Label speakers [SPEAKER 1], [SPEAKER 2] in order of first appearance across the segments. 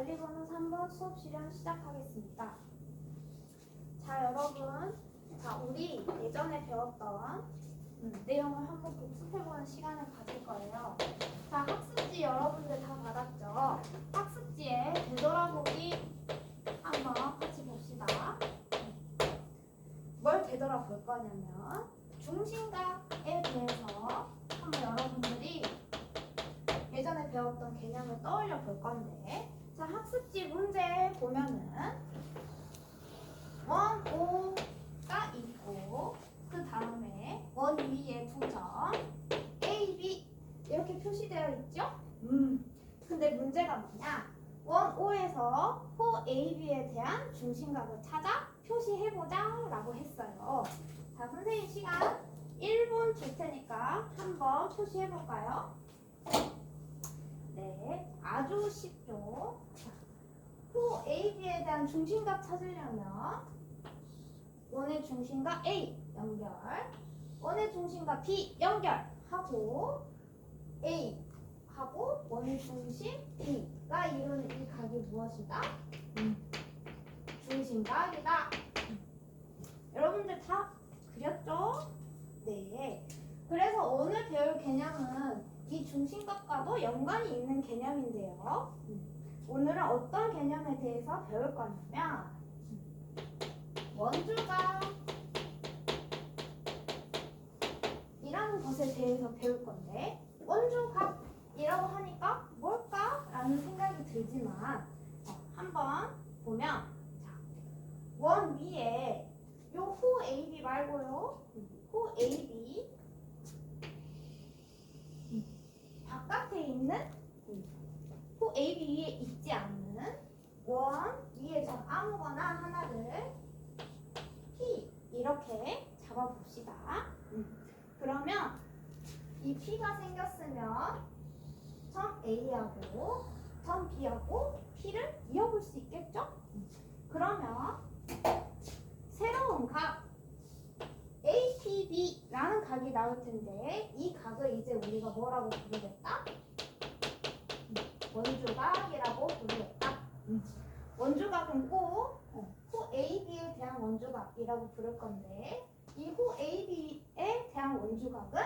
[SPEAKER 1] 대리번호 3번 수업 실현 시작하겠습니다. 자, 여러분. 자, 우리 예전에 배웠던 내용을 한번 복습해보는 시간을 가질 거예요. 자, 학습지 여러분들 다 받았죠? 학습지에 되돌아보기 한번 같이 봅시다. 뭘 되돌아볼 거냐면 중심각에 대해서 한번 여러분들이 예전에 배웠던 개념을 떠올려 볼 건데, 자, 학습지 문제 보면은 원, 오가 있고 그 다음에 원 위에 두 점 A, B 이렇게 표시되어 있죠? 근데 문제가 뭐냐? 원, 오에서 호 A, B에 대한 중심각을 찾아 표시해보자 라고 했어요. 자, 선생님 시간 1분 줄 테니까 한번 표시해볼까요? 네, 아주 쉽죠. 호 AB에 대한 중심각 찾으려면 원의 중심과 A 연결, 원의 중심과 B 연결하고 A 하고 원의 중심 B가 이루는 이 각이 무엇이다? 중심각이다. 여러분들 다 그렸죠? 네. 그래서 오늘 배울 개념은 이 중심각과도 연관이 있는 개념인데요. 오늘은 어떤 개념에 대해서 배울 거냐면 원주각이라는 것에 대해서 배울 건데, 원주각이라고 하니까 뭘까? 라는 생각이 들지만 한번 보면 원 위에 요 호 AB 말고요, 호 AB 바깥에 있는 호 AB 위에 있지 않는 원 위에 점 아무거나 하나를 P 이렇게 잡아봅시다. 그러면 이 P가 생겼으면 점 A하고 점 B하고 P를 이어볼 수 있겠죠? 그러면 새로운 각 APB라는 각이 나올 텐데, 이 각을 이제 우리가 뭐라고 부르겠다? 원주각이라고 부르겠다. 원주각은 꼭 호 AB에 대한 원주각이라고 부를 건데, 이 호 AB에 대한 원주각은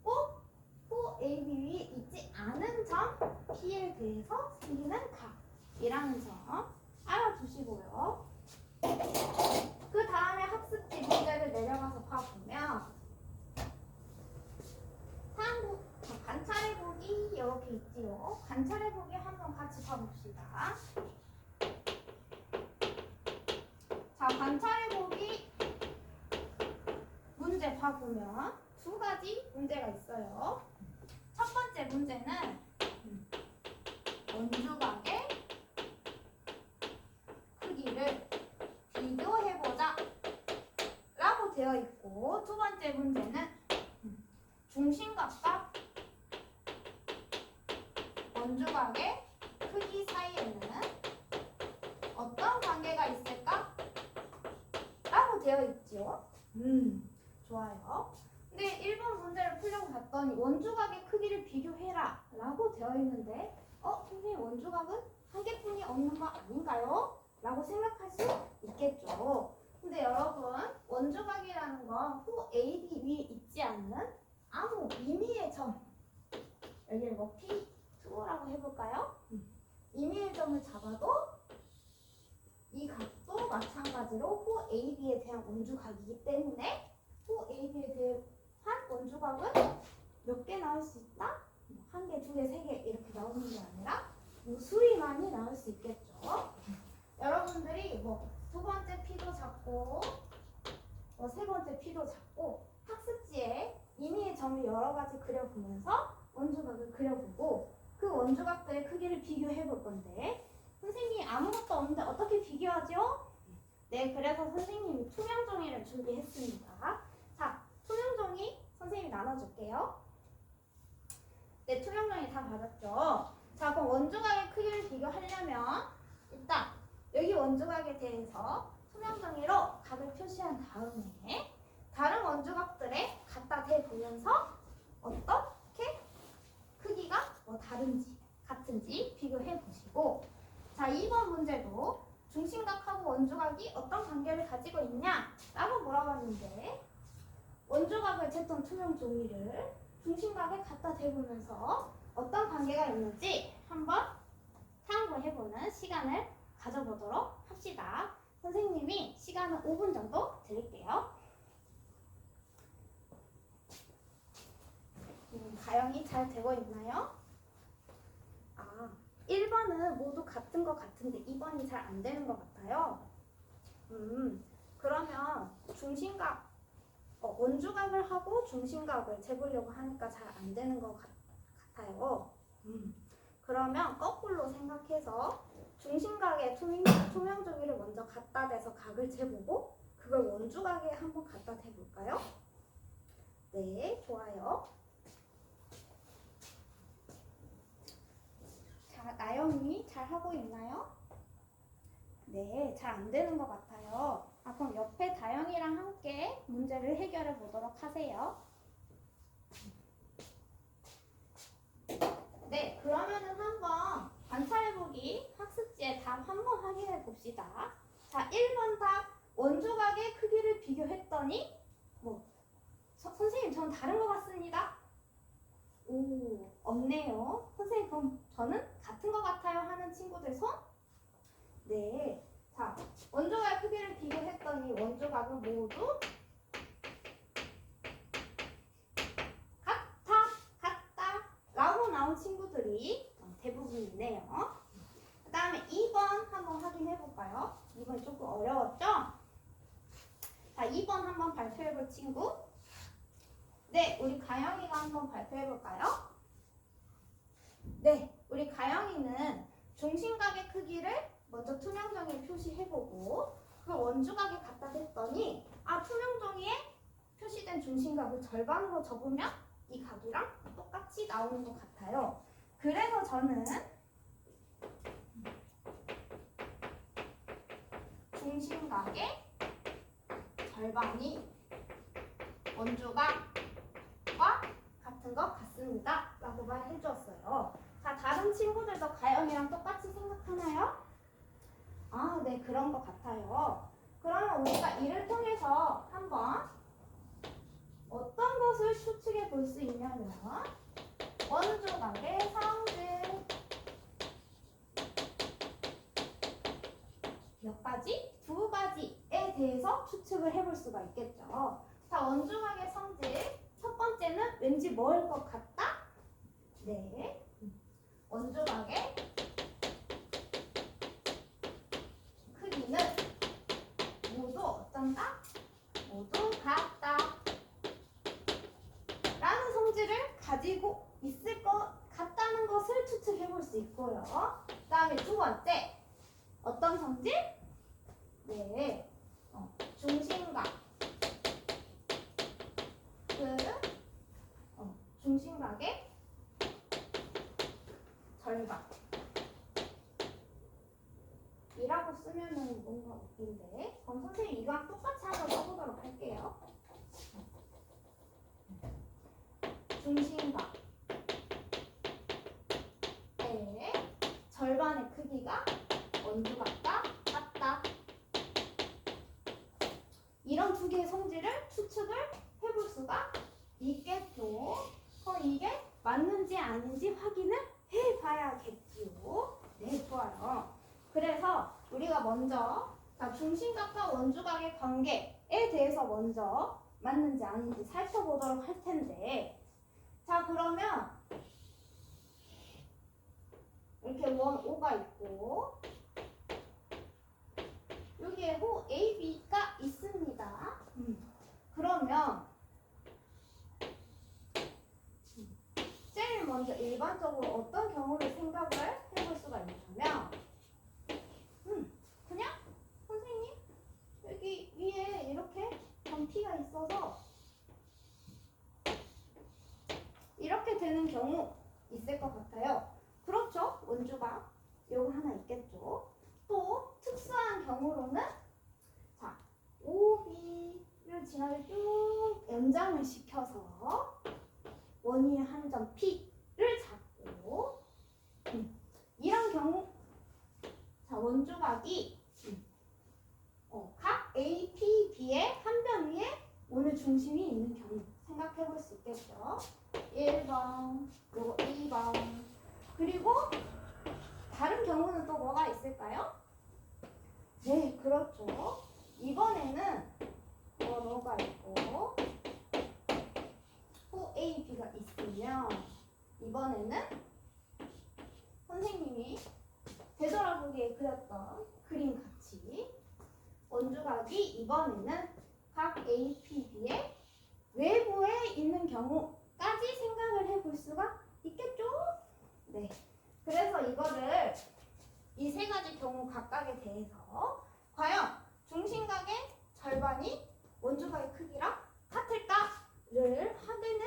[SPEAKER 1] 꼭 호 AB 위에 있지 않은 점 P에 대해서 생기는 각이라는 점 알아두시고요. 그 다음에 학습지 문제를 내려가서 봐보면 관찰해보기 이렇게 있지요. 관찰해보기 한번 같이 봐봅시다. 자, 관찰해보기 문제 봐보면 두 가지 문제가 있어요. 첫 번째 문제는 원주각의 크기를 비교해보자 라고 되어 있고, 두 번째 문제는 중심각과 원주각의 크기 사이에는 어떤 관계가 있을까? 라고 되어 있죠. 좋아요. 근데 1번 문제를 풀려고 봤더니 원주각의 크기를 비교해라 라고 되어 있는데, 선생님 원주각은 한 개뿐이 없는 거 아닌가요? 라고 생각할 수 있겠죠. 근데 여러분, 원주각이라는 건 호 AB 위에 있지 않는 아무 임의의 점, 여기를 뭐 P2라고 해볼까요? 임의의 점을 잡아도 이 각도 마찬가지로 호 AB에 대한 원주각이기 때문에 호 AB에 대한 원주각은 몇 개 나올 수 있다? 한 개, 두 개, 세 개 이렇게 나오는 게 아니라 수위 많이 나올 수 있겠죠. 여러분들이 두 번째 P도 잡고 세 번째 P도 잡고 학습지에 임의의 점을 여러 가지 그려보면서 원주각을 그려보고 그 원주각들의 크기를 비교해 볼 건데, 선생님이 아무것도 없는데 어떻게 비교하죠? 네, 그래서 선생님이 투명 종이를 준비했습니다. 자, 투명 종이 선생님이 나눠줄게요. 네, 투명 종이 다 받았죠? 자, 그럼 원주각의 크기를 비교하려면 일단 여기 원주각에 대해서 투명 종이로 각을 표시한 다음에 다른 원주각들에 갖다 대보면서 어떻게 크기가 다른지 같은지 비교해 보시고, 자, 2번 관계를 가지고 있냐? 라고 물어봤는데 원조각을 쟀던 투명 종이를 중심각에 갖다 대보면서 어떤 관계가 있는지 한번 탐구해보는 시간을 가져보도록 합시다. 선생님이 시간은 5분 정도 드릴게요. 가영이 잘 되고 있나요? 1번은 모두 같은 것 같은데 2번이 잘 안 되는 것 같아요. 그러면 중심각, 원주각을 하고 중심각을 재보려고 하니까 잘 안 되는 것 같아요. 그러면 거꾸로 생각해서 중심각에 투명 종이를 먼저 갖다 대서 각을 재보고 그걸 원주각에 한번 갖다 대볼까요? 네, 좋아요. 자, 나영이 잘 하고 있나요? 네, 잘 안 되는 것 같아요. 그럼 옆에 다영이랑 함께 문제를 해결해 보도록 하세요. 네, 그러면은 한번 관찰해보기 학습지의 답 한번 확인해 봅시다. 자, 1번 답 원조각의 크기를 비교했더니 선생님 전 다른 것 같습니다. 오, 없네요. 선생님 그럼 저는 같은 것 같아요 하는 친구들 손? 네. 자, 원조각 크기를 비교했더니 원조각은 모두 같다 라고 나온 친구들이 대부분이네요. 그 다음에 2번 한번 확인해 볼까요? 2번 조금 어려웠죠? 자, 2번 한번 발표해 볼 친구. 네, 우리 가영이가 한번 발표해 볼까요? 네, 우리 가영이는 중심각의 크기를 먼저 투명종이에 표시해보고 그걸 원주각에 갖다 댔더니 투명종이에 표시된 중심각을 절반으로 접으면 이 각이랑 똑같이 나오는 것 같아요. 그래서 저는 중심각의 절반이 원주각과 같은 것 같습니다 라고 말해 주었어요. 자, 다른 친구들도 가영이랑 똑같이 생각하나요? 네, 그런 것 같아요. 그러면 우리가 이를 통해서 한번 어떤 것을 추측해 볼 수 있냐면 원조각의 성질 몇 가지? 2가지에 대해서 추측을 해볼 수가 있겠죠. 자, 원조각의 성질 첫 번째는 왠지 뭐일 것 같다? 네, 원조각의 크기는 모두 어떤가? 모두 같다 라는 성질을 가지고 있을 것 같다는 것을 추측해 볼 수 있고요. 그 다음에 두 번째 어떤 성질? 네, 중심각 중심각의 절반 이라고 쓰면은 뭔가 웃긴데 그럼 선생님 이거랑 똑같이 한번 써보도록 할게요. 중심각의 절반의 크기가 원주각과 같다. 이런 두 개의 성질을 추측을 해볼 수가 있겠죠. 그럼 이게 맞는지 아닌지 확인을 해봐야겠지요. 네, 좋아요. 그래서 우리가 먼저 중심각과 원주각의 관계에 대해서 먼저 맞는지 아닌지 살펴보도록 할 텐데, 자, 그러면 이렇게 원 O가 있고 여기에 호 A, B가 있습니다. 그러면 제일 먼저 일반적으로 어떤 경우를 생각을 해볼 수가 있냐면 그냥 선생님 여기 위에 이렇게 점피가 있어서 이렇게 되는 경우 있을 것 같아요. 그렇죠? 원주각 요거 하나 있겠죠. 또 특수한 경우로는 자, OB를 지나게 쭉 연장을 시켜서 원위의 한 점 P를 잡고 이런 경우 자, 원주각이 각 A, P, B의 한 변 위에 원의 중심이 있는 경우 생각해 볼 수 있겠죠. 1번, 그리고 2번. 그리고 다른 경우는 또 뭐가 있을까요? 네, 그렇죠. 이번에는 뭐가 있고 A, B가 있으면 이번에는 선생님이 되돌아보기에 그렸던 그림 같이 원주각이 이번에는 각 A, P, B의 외부에 있는 경우까지 생각을 해볼 수가 있겠죠? 네. 그래서 이거를 이 세 가지 경우 각각에 대해서 과연 중심각의 절반이 원주각의 크기랑 같을까를 확인을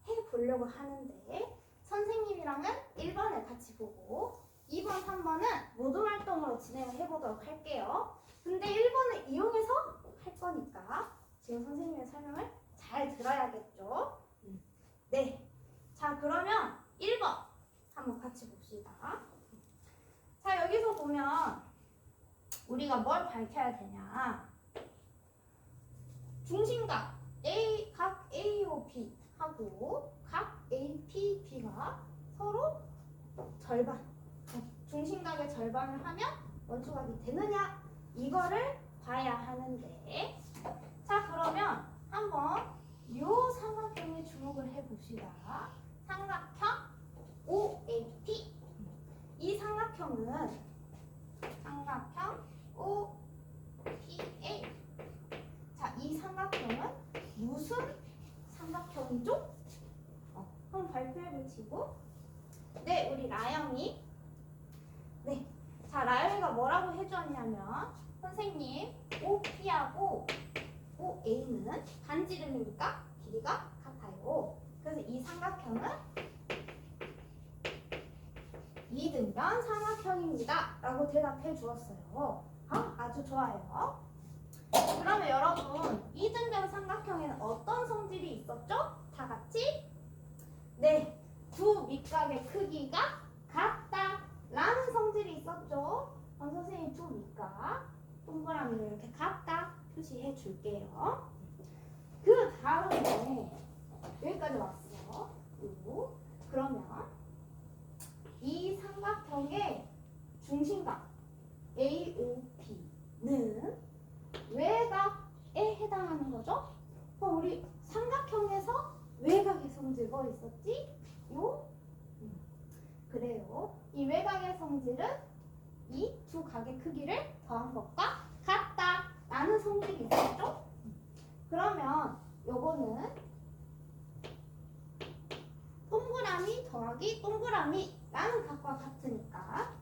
[SPEAKER 1] 해보려고 하는데 선생님이랑은 1번을 같이 보고 2번, 3번은 모둠 활동으로 진행을 해보도록 할게요. 근데 1번을 이용해서 할 거니까 지금 선생님의 설명을 잘 들어야겠죠? 네. 자, 그러면 1번 한번 같이 봅시다. 자, 여기서 보면 우리가 뭘 밝혀야 되냐? 중심각 A, 각 AOB 하고 각 APB가 서로 절반, 중심각의 절반을 하면 원주각이 되느냐? 이거를 봐야 하는데 자, 그러면 한번 요 삼각형에 주목을 해봅시다. 삼각형 OAP. 이 삼각형은 삼각형 OPA. 자, 이 삼각형은 무슨 삼각형이죠? 한번 발표해 보시고. 네, 우리 라영이. 네. 자, 라영이가 뭐라고 해줬냐면 선생님 OP하고 OA는 반지름이니까 길이가 같아요. 그래서 이 삼각형은 이등변 삼각형입니다. 라고 대답해 주었어요. 아주 좋아요. 그러면 여러분, 이등변 삼각형에는 어떤 성질이 있었죠? 다 같이? 네, 두 밑각의 크기가 같다 라는 성질이 있었죠. 그럼 선생님 두 밑각 동그라미를 이렇게 같다 표시해 줄게요. 그 다음에 여기까지 왔어요. 그러면 이 삼각형의 중심각 AOP는 외곽에 해당하는 거죠? 그럼 우리 삼각형에서 외곽의 성질 뭐 있었지? 그래요. 이 외곽의 성질은 이 두 각의 크기를 더한 것과 같다 라는 성질이 있었죠? 그러면 요거는 동그라미 더하기 동그라미 라는 각과 같으니까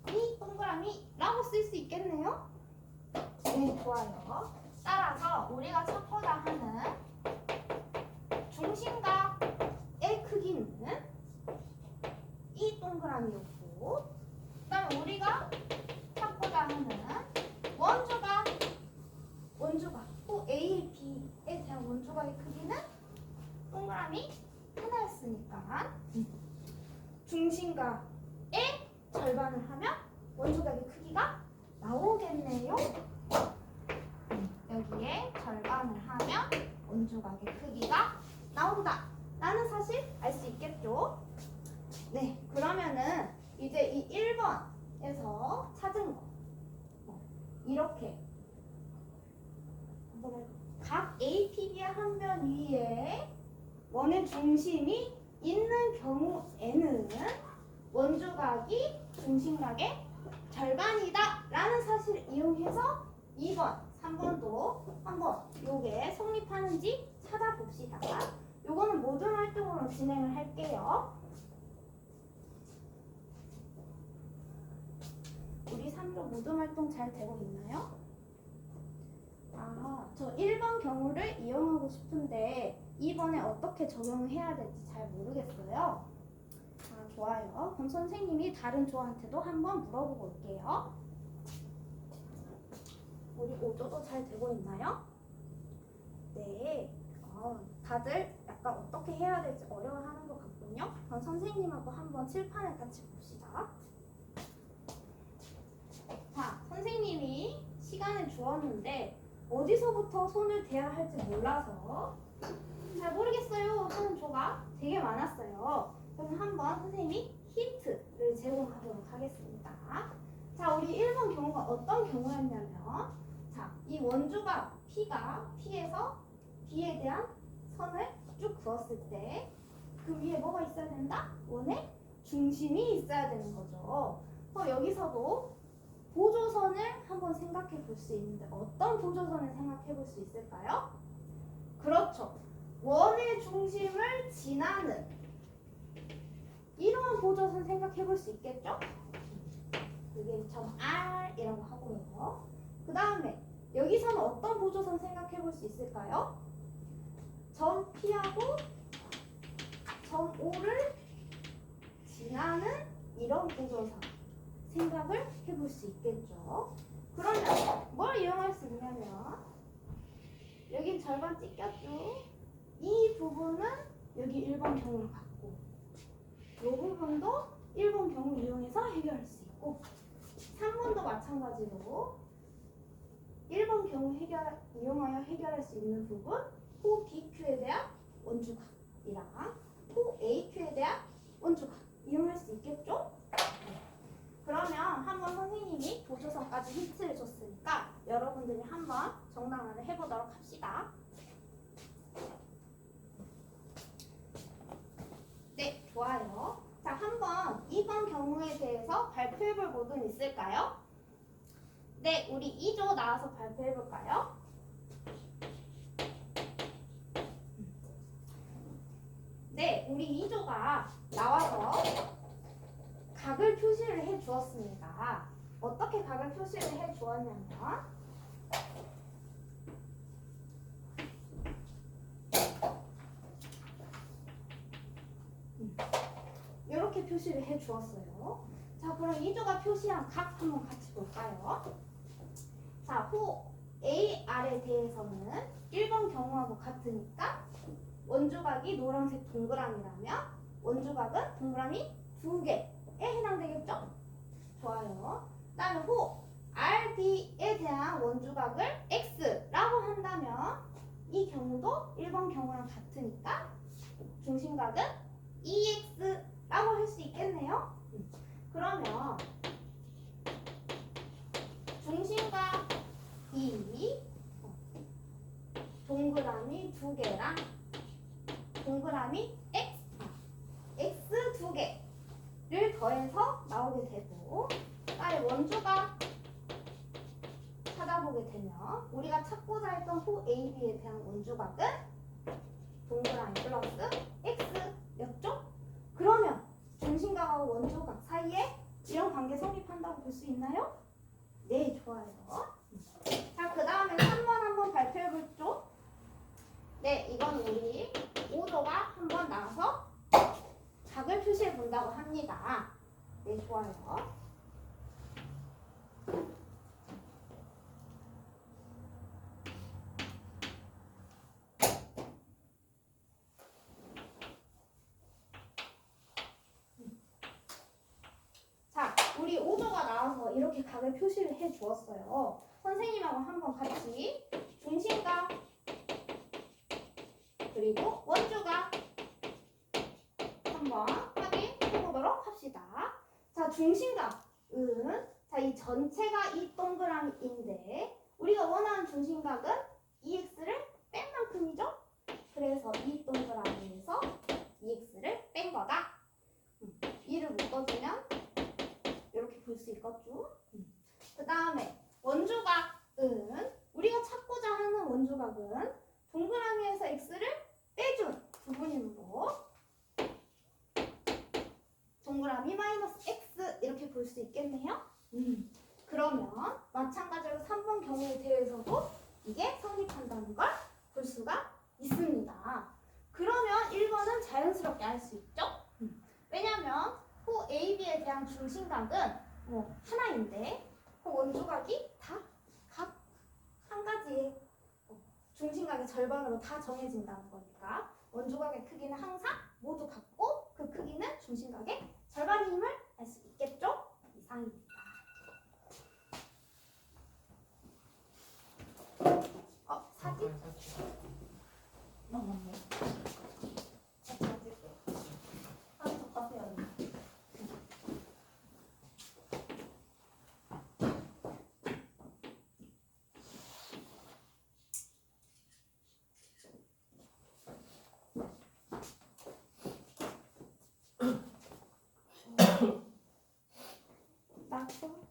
[SPEAKER 1] 이 동그라미라고 쓸 수 있겠네요. 네, 좋아요. 따라서 우리가 찾고자 하는 중심각의 크기는 이 동그라미였고, 그 다음에 우리가 찾고자 하는 원주각 A, B에 대한 원주각의 크기는 동그라미 하나였으니까 중심각의 절반을 하면 원주각의 크기가 나오겠네요. 여기에 절반을 하면 원주각의 크기가 나온다 라는 사실 알 수 있겠죠. 네, 그러면은 이제 이 1번에서 찾은 거 이렇게 각 APB의 한 변 위에 원의 중심이 있는 경우에는 원주각이 중심각의 절반이다 라는 사실을 이용해서 2번, 3번도 한번 요게 성립하는지 찾아봅시다. 요거는 모든 활동으로 진행을 할게요. 우리 3조 모든 활동 잘 되고 있나요? 저 1번 경우를 이용하고 싶은데 2번에 어떻게 적용해야 될지 잘 모르겠어요. 좋아요. 그럼 선생님이 다른 조한테도 한번 물어보고 올게요. 우리 5조도 잘 되고 있나요? 네. 다들 약간 어떻게 해야 될지 어려워하는 것 같군요. 그럼 선생님하고 한번 칠판을 같이 봅시다. 자, 선생님이 시간을 주었는데 어디서부터 손을 대야 할지 몰라서 잘 모르겠어요 하는 조가 되게 많았어요. 그럼 한번 선생님이 힌트를 제공하도록 하겠습니다. 자, 우리 1번 경우가 어떤 경우였냐면, 자, 이 원주가 P에서 B에 대한 선을 쭉 그었을 때 그 위에 뭐가 있어야 된다? 원의 중심이 있어야 되는 거죠. 여기서도 보조선을 한번 생각해 볼 수 있는데 어떤 보조선을 생각해 볼 수 있을까요? 그렇죠. 원의 중심을 지나는 이러한 보조선 생각해 볼 수 있겠죠? 여기 점 R 이라고 하고요. 그 다음에 여기서는 어떤 보조선 생각해 볼 수 있을까요? 점 P하고 점 O를 지나는 이런 보조선 생각을 해볼 수 있겠죠. 그러면 뭘 이용할 수 있냐면 여긴 절반 찢겼죠. 이 부분은 여기 1번 경우로 갖고 이 부분도 1번 경우 이용해서 해결할 수 있고 3번도 마찬가지로 1번 경우 이용하여 해결할 수 있는 부분 호 BQ에 대한 원주각이랑 호 AQ에 대한 원주각 이용할 수 있겠죠? 그러면 한번 선생님이 보조선까지 힌트를 줬으니까 여러분들이 한번 정당화를 해보도록 합시다. 네, 좋아요. 자, 한번 이번 경우에 대해서 발표해볼 모든 있을까요? 네, 우리 2조 나와서 발표해볼까요? 네, 우리 2조가 나와서 각을 표시를 해 주었습니다. 어떻게 각을 표시를 해 주었냐면 이렇게 표시를 해 주었어요. 자, 그럼 2조가 표시한 각 한번 같이 볼까요? 자, 호 AR에 대해서는 1번 경우하고 같으니까 원주각이 노란색 동그라미라면 원주각은 동그라미 2개에 해당되겠죠? 좋아요. 그 다음에 호 RD에 대한 원주각을 X라고 한다면 이 경우도 1번 경우랑 같으니까 중심각은 EX라고 할 수 있겠네요. 그러면 중심각이 동그라미 2개랑 동그라미 X 2개를 더해서 나오게 되고 그다음에 원주각 찾아보게 되면 우리가 찾고자 했던 호 AB에 대한 원주각은 동그라미 플러스 X였죠? 그러면 중심각하고 원주각 사이에 이런 관계 성립한다고 볼 수 있나요? 네, 좋아요. 자, 그 다음에 3번 한번 발표해볼죠? 네, 이건 우리 5조가 한번 나와서 각을 표시해 본다고 합니다. 네, 좋아요. 자, 우리 5조가 나와서 이렇게 각을 표시를 해 주었어요. 선생님하고 한번 같이 중심각 그리고 원주각 한번 확인해 보도록 합시다. 자, 중심각은 자, 이 전체가 이 동그라미인데 우리가 원하는 중심각은 EX를 뺀 만큼이죠? 그래서 이 동그라미에서 EX를 뺀 거다. 이를 묶어주면 이렇게 볼 수 있겠죠? 그 다음에 원주각은 우리가 찾고자 하는 원주각은 동그라미에서 X를 빼준 부분이므로 동그라미 마이너스 X 이렇게 볼 수 있겠네요. 그러면 마찬가지로 3번 경우에 대해서도 이게 성립한다는 걸 볼 수가 있습니다. 그러면 1번은 자연스럽게 알 수 있죠? 왜냐면 호 AB에 대한 중심각은 하나인데 그 원주각이 다 각 한 가지의 중심각의 절반으로 다 정해진다는 거니까 원주각의 크기는 항상 모두 같고 그 크기는 중심각의 절반임을 알 수 있겠죠? 이상입니다. 맞네. 같이 맞을게요. 하나 더 까세요. 따서